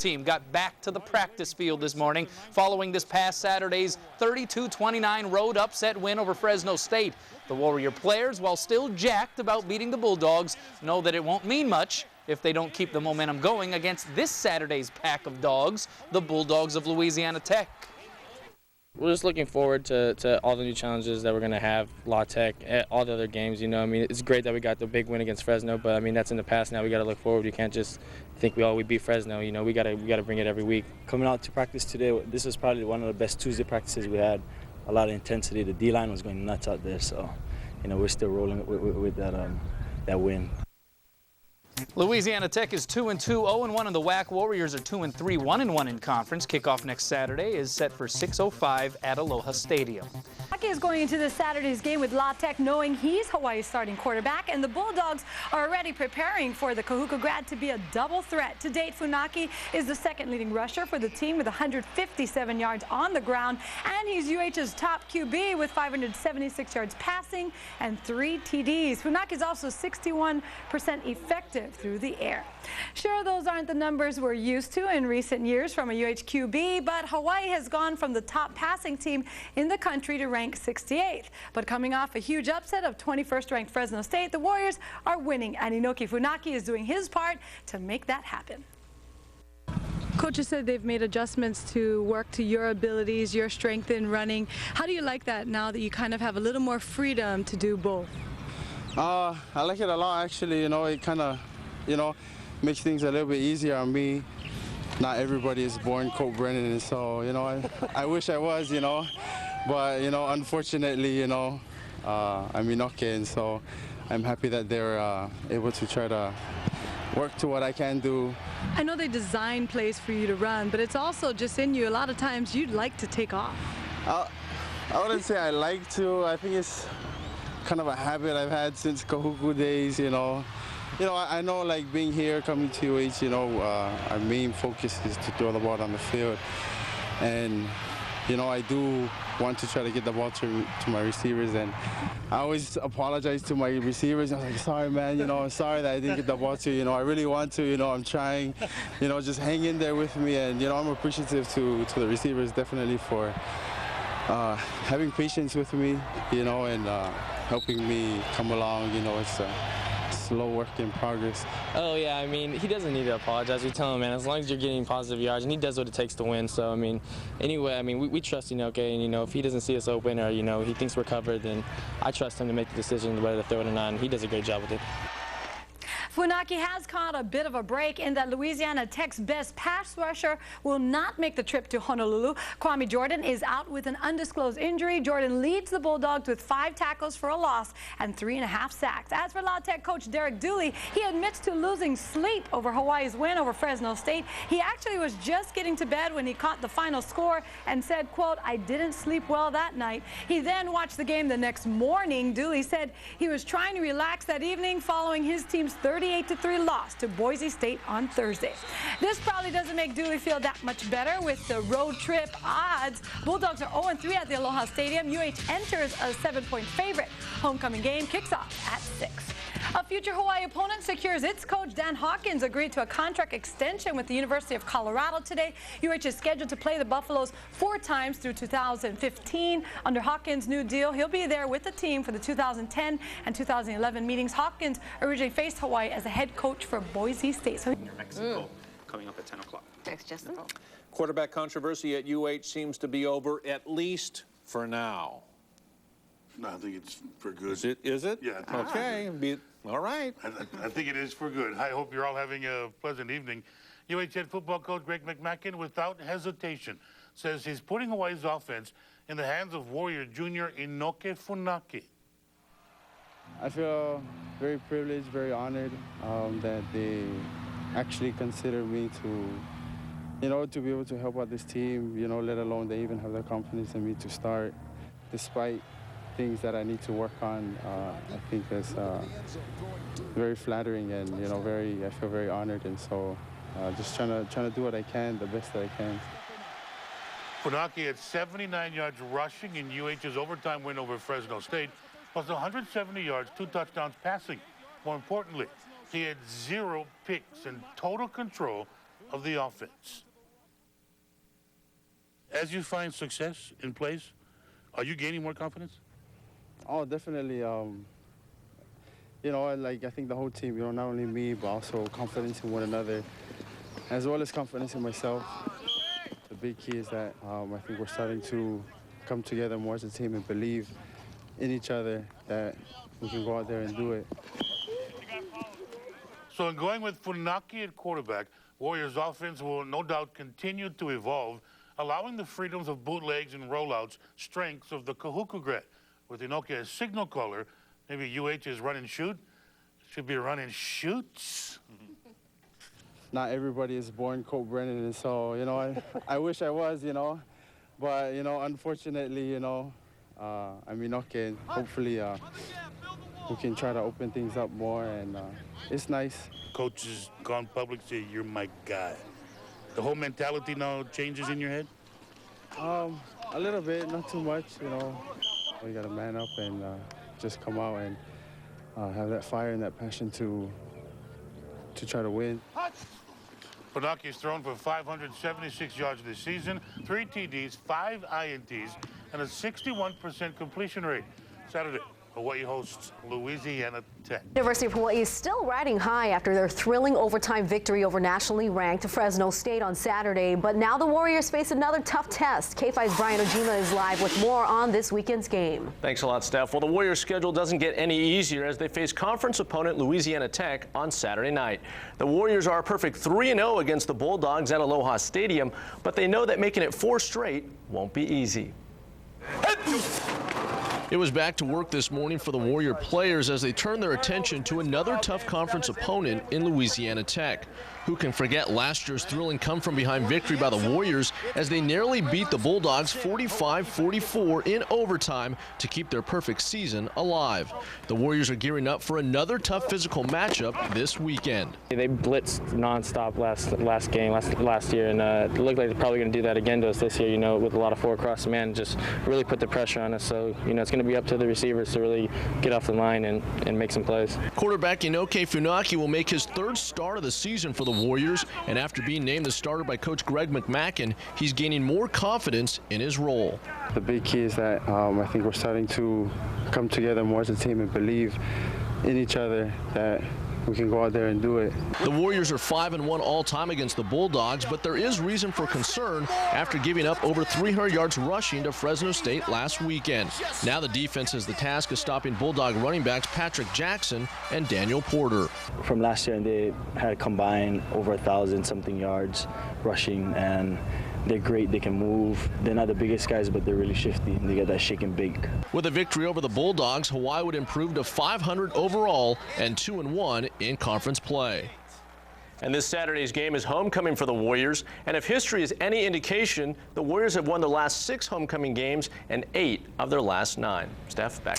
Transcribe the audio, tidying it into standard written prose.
Team got back to the practice field this morning following this past Saturday's 32-29 road upset win over Fresno State. The Warrior players, while still jacked about beating the Bulldogs, know that it won't mean much if they don't keep the momentum going against this Saturday's pack of dogs, the Bulldogs of Louisiana Tech. We're just looking forward to all the new challenges that we're going to have, La Tech, all the other games. You know, I mean, it's great that we got the big win against Fresno, but I mean, that's in the past now. We got to look forward. We can't just think we beat Fresno. You know, we got to bring it every week. Coming out to practice today, this was probably one of the best Tuesday practices we had. A lot of intensity. The D-line was going nuts out there, so you know, we're still rolling with that win. Louisiana Tech is 2-2, 0-1 in the WAC. Warriors are 2-3, 1-1 in conference. Kickoff next Saturday is set for 6:05 at Aloha Stadium. Inoke is going into this Saturday's game with La Tech knowing he's Hawaii's starting quarterback, and the Bulldogs are already preparing for the Kahuku grad to be a double threat. To date, Funaki is the second leading rusher for the team with 157 yards on the ground, and he's UH's top QB with 576 yards passing and 3 TDs. Funaki is also 61% effective through the air. Sure, those aren't the numbers we're used to in recent years from a UH QB, but Hawaii has gone from the top passing team in the country to rank 68th. But coming off a huge upset of 21st ranked Fresno State, the Warriors are winning, and Inoke Funaki is doing his part to make that happen. Coaches said they've made adjustments to work to your abilities, your strength in running. How do you like that now that you kind of have a little more freedom to do both? I like it a lot, actually. You know, it kind of, you know, makes things a little bit easier on me. Not everybody is born Colt Brennan, and so, you know, I wish I was, you know, but, you know, unfortunately, you know, I'm Inoke, and so I'm happy that they're able to try to work to what I can do. I know they design plays for you to run, but it's also just in you. A lot of times you'd like to take off. I wouldn't say I like to. I think it's kind of a habit I've had since Kahuku days, you know. You know, I know, like, being here, coming to UH, you know, our main focus is to throw the ball on the field. And, you know, I do want to try to get the ball to my receivers. And I always apologize to my receivers. I'm like, sorry, man, you know, I'm sorry that I didn't get the ball to you. You know, I really want to, you know, I'm trying. You know, just hang in there with me. And, you know, I'm appreciative to the receivers, definitely, for having patience with me, you know, and helping me come along. You know, it's slow work in progress. Oh, yeah, I mean, he doesn't need to apologize. We tell him, man, as long as you're getting positive yards, and he does what it takes to win. So, I mean, anyway, I mean, we trust Inoke, and, you know, if he doesn't see us open or, you know, he thinks we're covered, then I trust him to make the decision whether to throw it or not, and he does a great job with it. Funaki has caught a bit of a break in that Louisiana Tech's best pass rusher will not make the trip to Honolulu. Kwame Jordan is out with an undisclosed injury. Jordan leads the Bulldogs with 5 tackles for a loss and 3.5 sacks. As for La Tech coach Derek Dooley, he admits to losing sleep over Hawaii's win over Fresno State. He actually was just getting to bed when he caught the final score and said, quote, "I didn't sleep well that night." He then watched the game the next morning. Dooley said he was trying to relax that evening following his team's 38-3 loss to Boise State on Thursday. This probably doesn't make Dooley feel that much better with the road trip odds. Bulldogs are 0-3 at the Aloha Stadium. UH enters a 7-point favorite. Homecoming game kicks off at 6. A future Hawaii opponent secures its coach. Dan Hawkins agreed to a contract extension with the University of Colorado today. UH is scheduled to play the Buffaloes 4 times through 2015. Under Hawkins' new deal, he'll be there with the team for the 2010 and 2011 meetings. Hawkins originally faced Hawaii as a head coach for Boise State. So Near Mexico, coming up at 10 o'clock. Thanks, Justin. Quarterback controversy at UH seems to be over, at least for now. No, I think it's for good. Is it? Yeah. Okay. All right. I think it is for good. I hope you're all having a pleasant evening. UH head football coach Greg McMackin, without hesitation, says he's putting Hawaii's offense in the hands of Warrior Junior Inoke Funaki. I feel very privileged, very honored that they actually consider me to, you know, to be able to help out this team, you know, let alone they even have the confidence in me to start, despite things that I need to work on. I think that's very flattering, and, you know, I feel very honored, and so just trying to do what I can, the best that I can. Funaki had 79 yards rushing in UH's overtime win over Fresno State, plus 170 yards, 2 touchdowns passing. More importantly, he had 0 picks and total control of the offense. As you find success in plays, are you gaining more confidence? Oh, definitely. You know, like I think the whole team, you know, not only me, but also confidence in one another, as well as confidence in myself. The big key is that I think we're starting to come together more as a team and believe in each other that we can go out there and do it. So in going with Funaki at quarterback, Warriors offense will no doubt continue to evolve, allowing the freedoms of bootlegs and rollouts, strengths of the Kahuku grad. With Inoke as signal caller, maybe UH is run and shoot. Should be run and shoots. Not everybody is born Colt Brennan, and so, you know, I wish I was, you know. But, you know, unfortunately, you know, I'm Inoke, and hopefully we can try to open things up more, and it's nice. Coach has gone public, say, you're my guy. The whole mentality now changes in your head? A little bit, not too much, you know. We got to man up and just come out and have that fire and that passion to try to win. Funaki's thrown for 576 yards this season, 3 TDs, 5 INTs, and a 61% completion rate. Saturday, Hawaii hosts Louisiana Tech. University of Hawaii is still riding high after their thrilling overtime victory over nationally ranked Fresno State on Saturday. But now the Warriors face another tough test. K5's Brian Ojima is live with more on this weekend's game. Thanks a lot, Steph. Well, the Warriors' schedule doesn't get any easier as they face conference opponent Louisiana Tech on Saturday night. The Warriors are a perfect 3-0 against the Bulldogs at Aloha Stadium, but they know that making it 4 straight won't be easy. It was back to work this morning for the Warrior players as they turned their attention to another tough conference opponent in Louisiana Tech. Who can forget last year's thrilling come-from-behind victory by the Warriors as they narrowly beat the Bulldogs 45-44 in overtime to keep their perfect season alive. The Warriors are gearing up for another tough physical matchup this weekend. They blitzed nonstop last year, and it looked like they're probably going to do that again to us this year, you know, with a lot of 4 across the man, just really put the pressure on us. So, you know, it's going to be up to the receivers to really get off the line and make some plays. Quarterback Inoke Funaki will make his 3rd start of the season for the Warriors, and after being named the starter by Coach Greg McMackin, he's gaining more confidence in his role. The big key is that I think we're starting to come together more as a team and believe in each other that we can go out there and do it. The Warriors are 5-1 all-time against the Bulldogs, but there is reason for concern after giving up over 300 yards rushing to Fresno State last weekend. Now the defense has the task of stopping Bulldog running backs Patrick Jackson and Daniel Porter. From last year, they had combined over 1,000-something yards rushing, and they're great. They can move. They're not the biggest guys, but they're really shifty. They got that shake and bake. With a victory over the Bulldogs, Hawaii would improve to 500 overall and 2-1 in conference play. And this Saturday's game is homecoming for the Warriors. And if history is any indication, the Warriors have won their last 6 homecoming games and 8 of their last 9. Steph, back.